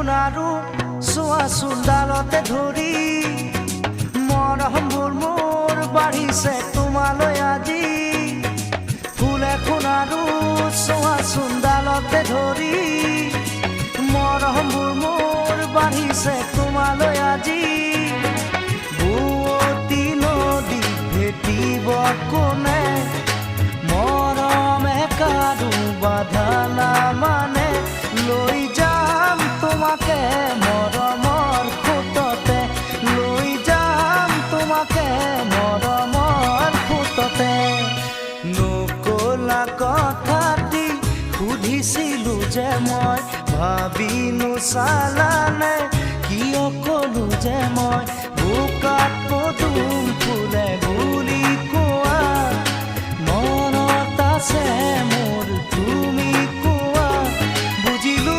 এখন আৰু চোৱাচোন ডালতে ধৰি মৰমবোৰ মোৰ বাঢ়িছে তোমালৈ আজি ফুল এখন আৰু চোৱাচোন ডালতে ধৰি মৰমবোৰ মোৰ বাঢ়িছে তোমালৈ আজি বুৱতী নদী ভেটিব কোনে মৰমে কাৰো বাধা নামানে লৈ যাম তোমাকে মৰমৰ খুঁটতে লৈ যাম তোমাকে মৰমৰ খুঁটতে নকলা কথাটি সুধিছিলো যে মই ভাবি নোচালানে কিয় কলো যে মই বোকাত পদুম ফুলে বুলি কোৱা মনত আছে মোৰ তুমি